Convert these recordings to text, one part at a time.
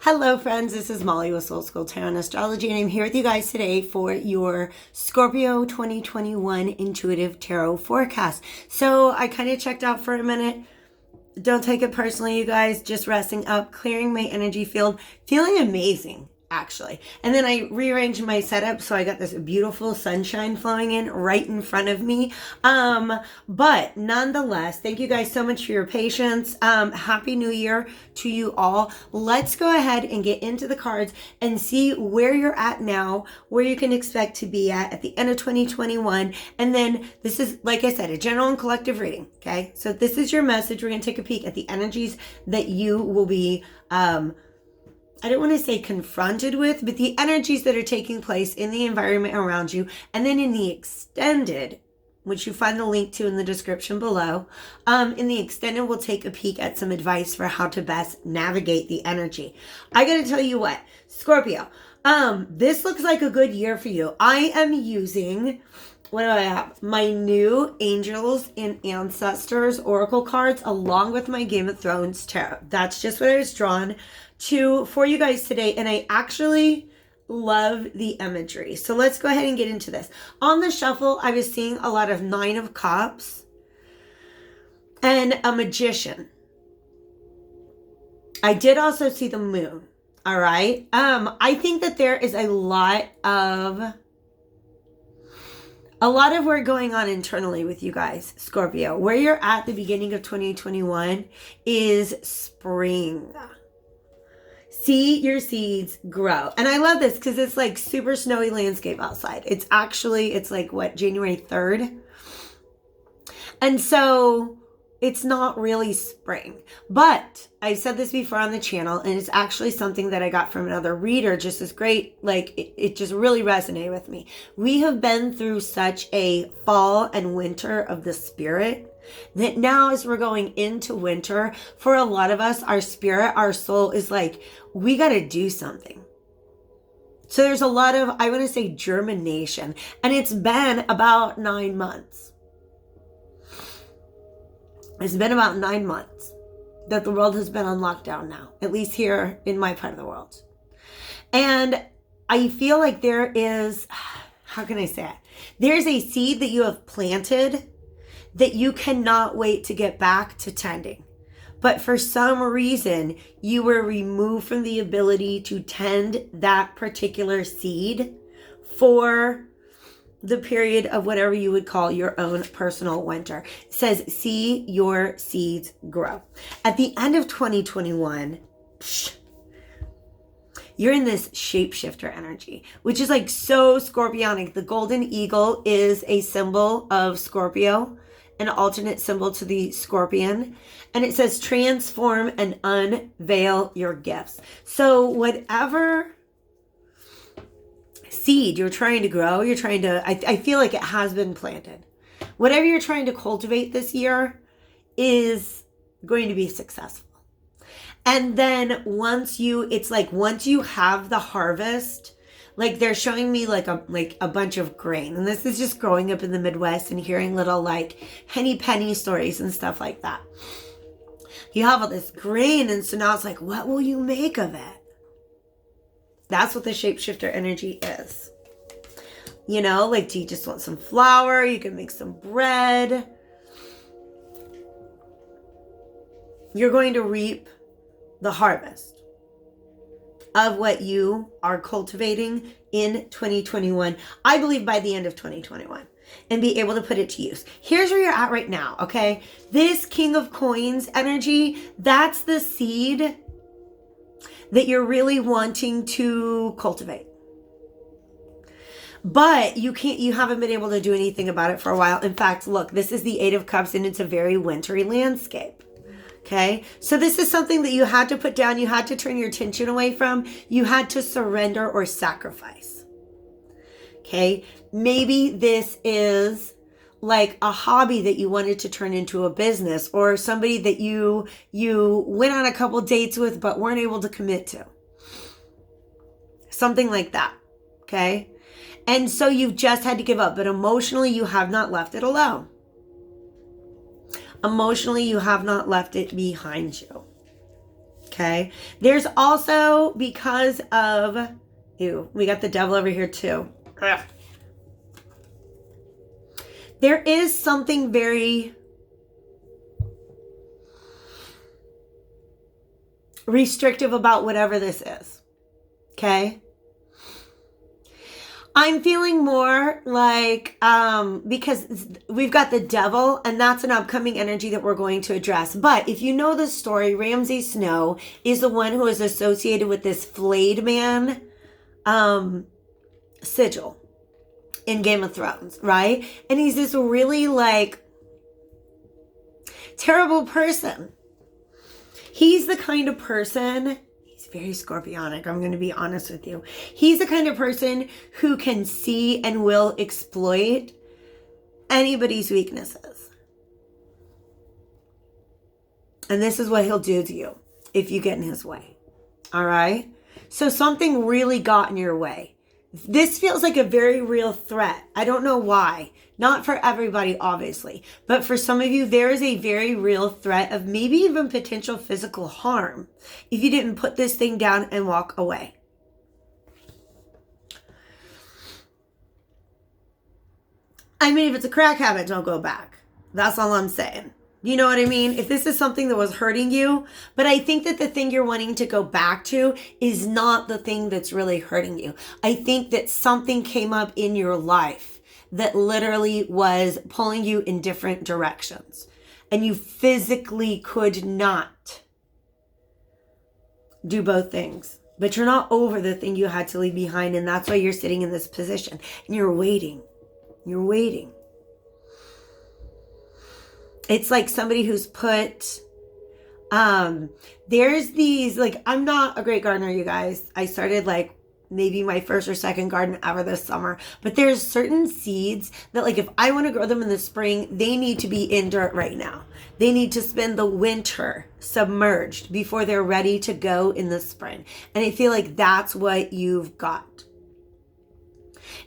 Hello friends, this is Molly with Soul School Tarot and Astrology, and I'm here with you guys today for your Scorpio 2021 Intuitive Tarot Forecast. So I kind of checked out for a minute. Don't take it personally, you guys. Just resting up, clearing my energy field, feeling amazing, actually. And then I rearranged my setup so I got this beautiful sunshine flowing in right in front of me. But nonetheless, thank you guys so much for your patience. Happy New Year to you all. Let's go ahead and get into the cards and see where you're at now, where you can expect to be at the end of 2021. And then this is, like I said, a general and collective reading. Okay. So this is your message. We're going to take a peek at the energies that you will be, I don't want to say confronted with, but the energies that are taking place in the environment around you. And then in the extended, which you find the link to in the description below, in the extended, we'll take a peek at some advice for how to best navigate the energy. I got to tell you what, Scorpio, this looks like a good year for you. I am using, what do I have? My new Angels and Ancestors Oracle cards along with my Game of Thrones tarot. That's just what I was drawn to for you guys today, and I actually love the imagery. So let's go ahead and get into this. On the shuffle, I was seeing a lot of Nine of Cups and a Magician. I did also see the Moon. All right. I think that there is a lot of work going on internally with you guys, Scorpio. Where you're at the beginning of 2021 is spring. See your seeds grow. And I love this because it's like super snowy landscape outside. It's like what, January 3rd? And so it's not really spring. But I've said this before on the channel, and it's actually something that I got from another reader just as great. Like it just really resonated with me. We have been through such a fall and winter of the spirit that now as we're going into winter, for a lot of us, our spirit, our soul is like, we got to do something. So there's a lot of, I want to say, germination. And it's been about 9 months. It's been about 9 months that the world has been on lockdown now, at least here in my part of the world. And I feel like there is, how can I say it? There's a seed that you have planted that you cannot wait to get back to tending. But for some reason, you were removed from the ability to tend that particular seed for the period of whatever you would call your own personal winter. It says, see your seeds grow. At the end of 2021, you're in this shapeshifter energy, which is like so scorpionic. The golden eagle is a symbol of Scorpio, an alternate symbol to the scorpion. And it says, transform and unveil your gifts. So whatever seed you're trying to grow, I feel like it has been planted. Whatever you're trying to cultivate this year is going to be successful. And then once you have the harvest, like they're showing me like a bunch of grain. And this is just growing up in the Midwest and hearing little like henny penny stories and stuff like that. You have all this grain, and so now it's like, what will you make of it? That's what the shapeshifter energy is. You know, like, do you just want some flour? You can make some bread. You're going to reap the harvest of what you are cultivating in 2021. I believe by the end of 2021. And be able to put it to use. Here's where you're at right now, okay? This King of Coins energy, that's the seed that you're really wanting to cultivate. But you haven't been able to do anything about it for a while. In fact, look, this is the Eight of Cups and it's a very wintry landscape. Okay, so this is something that you had to put down. You had to turn your attention away from. You had to surrender or sacrifice. Okay, maybe this is like a hobby that you wanted to turn into a business, or somebody that you went on a couple dates with but weren't able to commit to. Something like that. Okay, and so you've just had to give up, but emotionally you have not left it alone. Emotionally, you have not left it behind you. Okay. There's also, because of, ew, we got the devil over here too. Ugh. There is something very restrictive about whatever this is. Okay. I'm feeling more like, because we've got the devil, and that's an upcoming energy that we're going to address. But if you know the story, Ramsay Snow is the one who is associated with this flayed man sigil in Game of Thrones, right? And he's this really like terrible person. He's the kind of person, he's very scorpionic, I'm going to be honest with you. He's the kind of person who can see and will exploit anybody's weaknesses. And this is what he'll do to you if you get in his way. All right? So something really got in your way. This feels like a very real threat. I don't know why. Not for everybody, obviously. But for some of you, there is a very real threat of maybe even potential physical harm if you didn't put this thing down and walk away. I mean, if it's a crack habit, don't go back. That's all I'm saying. You know what I mean? If this is something that was hurting you, but I think that the thing you're wanting to go back to is not the thing that's really hurting you. I think that something came up in your life that literally was pulling you in different directions, and you physically could not do both things. But you're not over the thing you had to leave behind, and that's why you're sitting in this position, and you're waiting. You're waiting. It's like somebody who's put, there's these, like, I'm not a great gardener, you guys. I started like maybe my first or second garden ever this summer, but there's certain seeds that, like, if I want to grow them in the spring, they need to be in dirt right now. They need to spend the winter submerged before they're ready to go in the spring. And I feel like that's what you've got.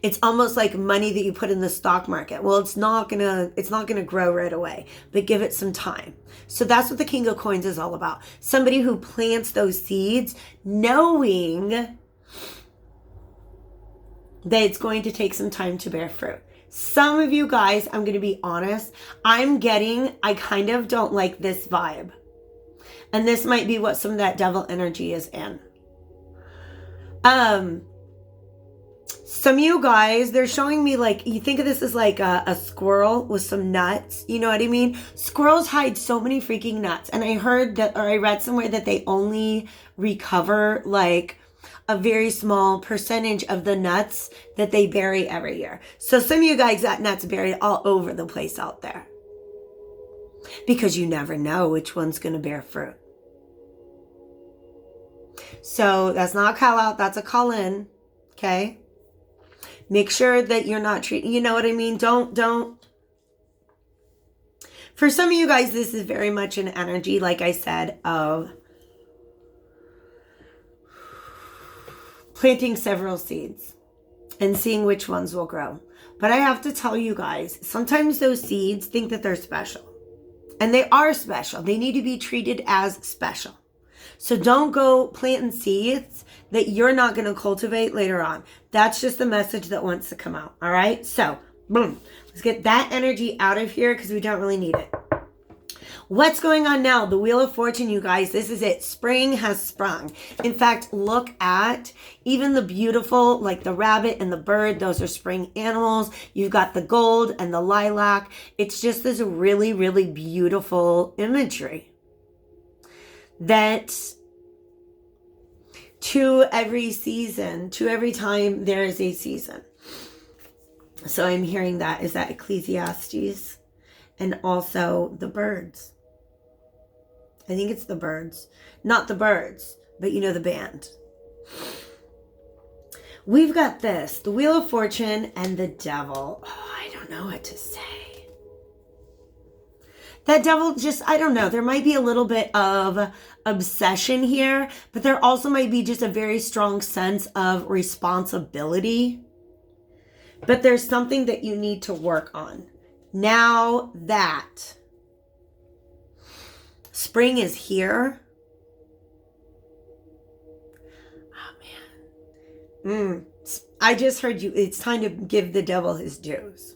It's almost like money that you put in the stock market. Well, it's not gonna grow right away, but give it some time. So that's what the King of Coins is all about. Somebody who plants those seeds knowing that it's going to take some time to bear fruit. Some of you guys, I'm gonna be honest, I kind of don't like this vibe. And this might be what some of that devil energy is in. Some of you guys, they're showing me, like, you think of this as like a squirrel with some nuts. You know what I mean? Squirrels hide so many freaking nuts. And I heard that, or I read somewhere that they only recover like a very small percentage of the nuts that they bury every year. So some of you guys got nuts buried all over the place out there, because you never know which one's going to bear fruit. So that's not a call out. That's a call in. Okay. Make sure that you're not treating, you know what I mean? Don't. For some of you guys, this is very much an energy, like I said, of planting several seeds and seeing which ones will grow. But I have to tell you guys, sometimes those seeds think that they're special. And they are special. They need to be treated as special. So don't go planting seeds that you're not going to cultivate later on. That's just the message that wants to come out. All right. So boom, let's get that energy out of here because we don't really need it. What's going on now? The Wheel of Fortune, you guys. This is it. Spring has sprung. In fact, look at even the beautiful, like the rabbit and the bird. Those are spring animals. You've got the gold and the lilac. It's just this really, really beautiful imagery that to every season, to every time there is a season. So I'm hearing that. Is that Ecclesiastes? And also the birds. I think it's the birds. Not the birds, but you know the band. We've got this. The Wheel of Fortune and the Devil. Oh, I don't know what to say. That devil just, I don't know. There might be a little bit of obsession here, but there also might be just a very strong sense of responsibility. But there's something that you need to work on. Now that spring is here, man. I just heard you. It's time to give the devil his dues.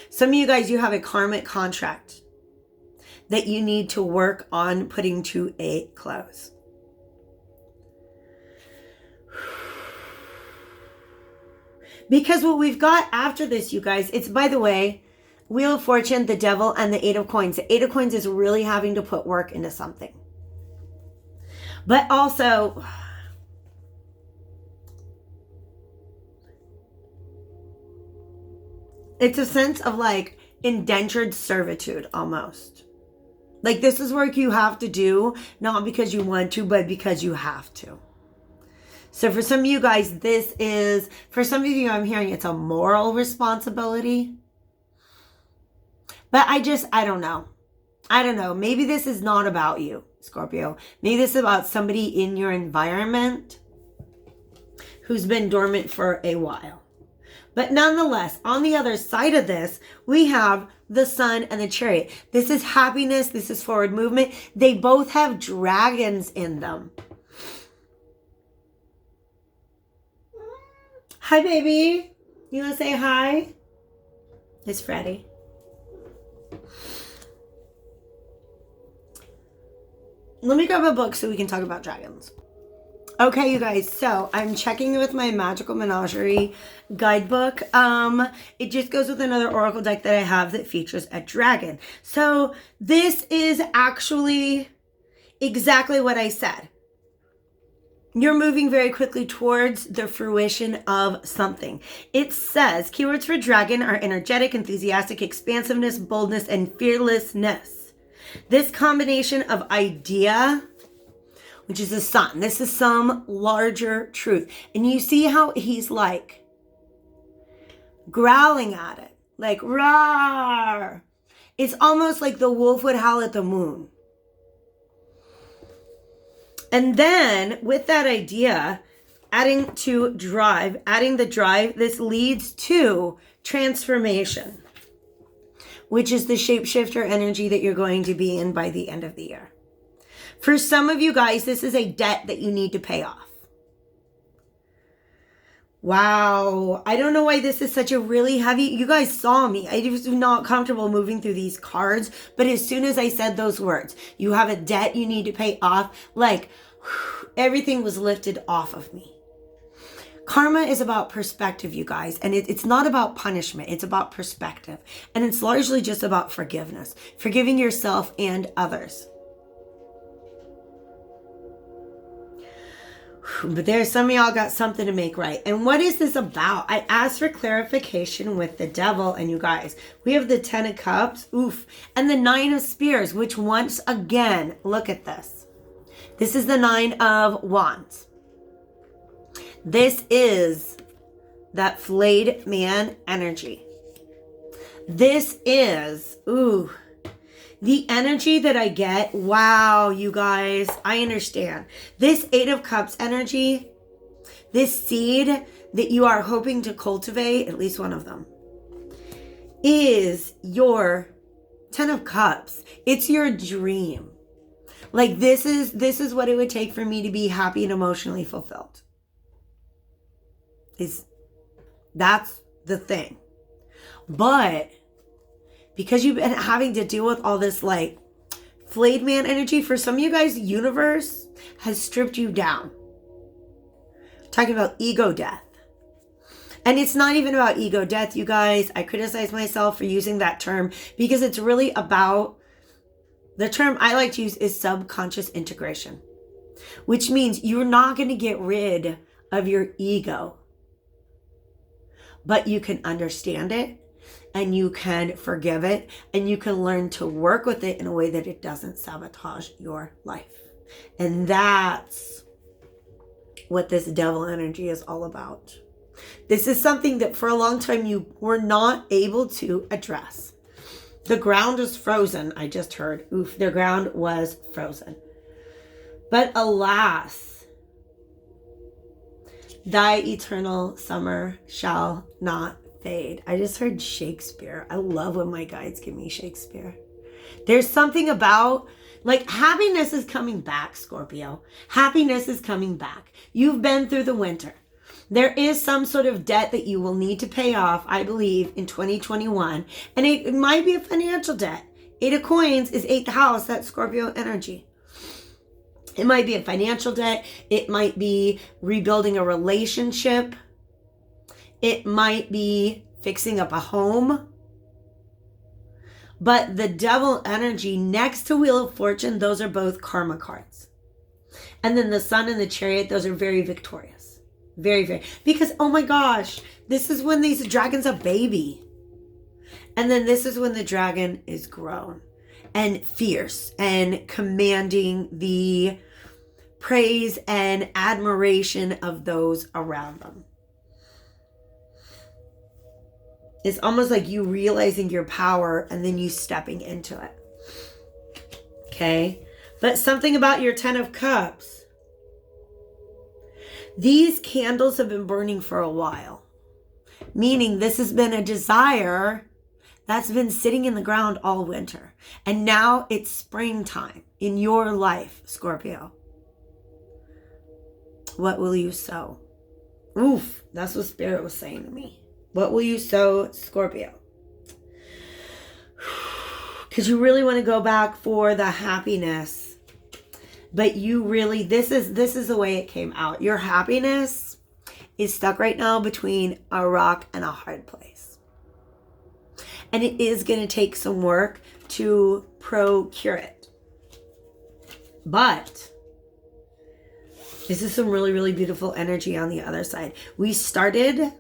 Some of you guys, you have a karmic contract that you need to work on putting to a close. Because what we've got after this, you guys, it's, by the way, Wheel of Fortune, the devil, and the 8 of Coins. The 8 of Coins is really having to put work into something. But also, it's a sense of like indentured servitude almost. Like this is work you have to do, not because you want to, but because you have to. So for some of you guys, this is, for some of you, I'm hearing it's a moral responsibility. But I don't know. I don't know. Maybe this is not about you, Scorpio. Maybe this is about somebody in your environment who's been dormant for a while. But nonetheless, on the other side of this, we have the Sun and the Chariot. This is happiness. This is forward movement. They both have dragons in them. Hi, baby. You want to say hi? It's Freddie. Let me grab a book so we can talk about dragons. Okay, you guys, so I'm checking with my Magical Menagerie guidebook. It just goes with another oracle deck that I have that features a dragon. So this is actually exactly what I said. You're moving very quickly towards the fruition of something. It says, keywords for dragon are energetic, enthusiastic, expansiveness, boldness, and fearlessness. This combination of idea, which is the Sun. This is some larger truth. And you see how he's like growling at it. Like, roar. It's almost like the wolf would howl at the moon. And then with that idea, adding the drive, this leads to transformation, which is the shapeshifter energy that you're going to be in by the end of the year. For some of you guys, this is a debt that you need to pay off. Wow. I don't know why this is such a really heavy, you guys saw me. I was not comfortable moving through these cards. But as soon as I said those words, you have a debt you need to pay off, like everything was lifted off of me. Karma is about perspective, you guys. And it's not about punishment. It's about perspective. And it's largely just about forgiveness. Forgiving yourself and others. But there's some of y'all got something to make right. And what is this about? I asked for clarification with the devil, and you guys, we have the 10 of Cups, oof, and the 9 of Spears, which once again, look at this. This is the 9 of Wands. This is that flayed man energy. This is, ooh, the energy that I get, wow, you guys, I understand. This 8 of Cups energy, this seed that you are hoping to cultivate, at least one of them, is your 10 of Cups. It's your dream. Like this is what it would take for me to be happy and emotionally fulfilled. That's the thing. But because you've been having to deal with all this like flayed man energy, for some of you guys, the universe has stripped you down. Talking about ego death. And it's not even about ego death, you guys. I criticize myself for using that term because it's really about, the term I like to use is subconscious integration, which means you're not going to get rid of your ego, but you can understand it. And you can forgive it, and you can learn to work with it in a way that it doesn't sabotage your life. And that's what this devil energy is all about. This is something that for a long time you were not able to address. The ground is frozen. I just heard, oof, the ground was frozen. But alas, thy eternal summer shall not fade. I just heard Shakespeare. I love when my guides give me Shakespeare. There's something about Like, happiness is coming back, Scorpio. Happiness is coming back. You've been through the winter. There is some sort of debt that you will need to pay off, I believe, in 2021. And it might be a financial debt. 8 of Coins is 8th house, that's Scorpio energy. It might be a financial debt. It might be rebuilding a relationship. It might be fixing up a home. But the Devil energy next to Wheel of Fortune, those are both karma cards. And then the Sun and the Chariot, those are very victorious. Very, very. Because, oh my gosh, this is when these dragons are baby. And then this is when the dragon is grown and fierce and commanding the praise and admiration of those around them. It's almost like you realizing your power and then you stepping into it. Okay? But something about your 10 of Cups. These candles have been burning for a while. Meaning this has been a desire that's been sitting in the ground all winter. And now it's springtime in your life, Scorpio. What will you sow? Oof, that's what Spirit was saying to me. What will you sow, Scorpio? Because you really want to go back for the happiness. But you really, this is the way it came out. Your happiness is stuck right now between a rock and a hard place. And it is going to take some work to procure it. But this is some really, really beautiful energy on the other side. We started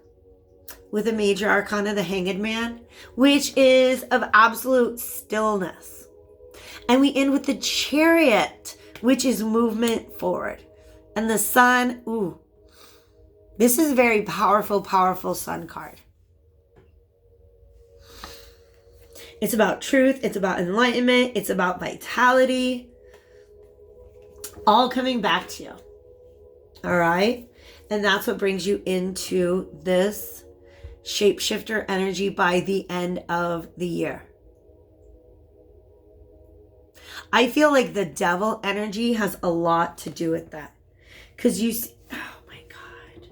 with a major arcana, the Hanged Man, which is of absolute stillness. And we end with the Chariot, which is movement forward. And the Sun, ooh, this is a very powerful, powerful Sun card. It's about truth. It's about enlightenment. It's about vitality. All coming back to you. All right? And that's what brings you into this shapeshifter energy by the end of the year. I feel like the Devil energy has a lot to do with that. Because you see, oh my God.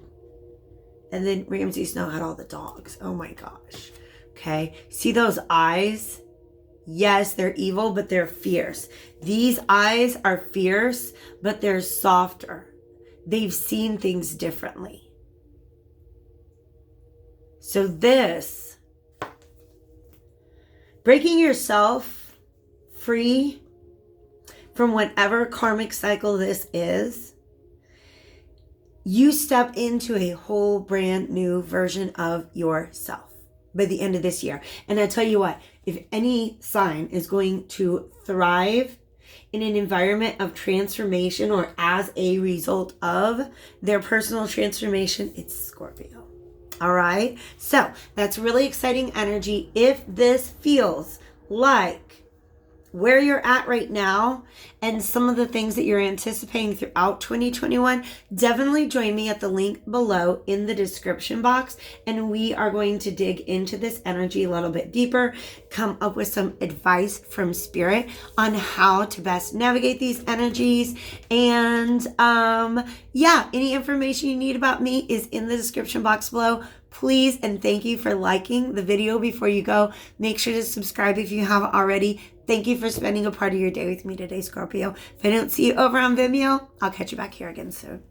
And then Ramsay Snow had all the dogs. Oh my gosh. Okay. See those eyes? Yes, they're evil, but they're fierce. These eyes are fierce, but they're softer. They've seen things differently. So this, breaking yourself free from whatever karmic cycle this is, you step into a whole brand new version of yourself by the end of this year. And I tell you what, if any sign is going to thrive in an environment of transformation or as a result of their personal transformation, it's Scorpio. All right. So that's really exciting energy. If this feels like where you're at right now and some of the things that you're anticipating throughout 2021, definitely join me at the link below in the description box. And we are going to dig into this energy a little bit deeper, come up with some advice from Spirit on how to best navigate these energies. And yeah, any information you need about me is in the description box below. Please and thank you for liking the video before you go. Make sure to subscribe if you haven't already. Thank you for spending a part of your day with me today, Scorpio. If I don't see you over on Vimeo, I'll catch you back here again soon.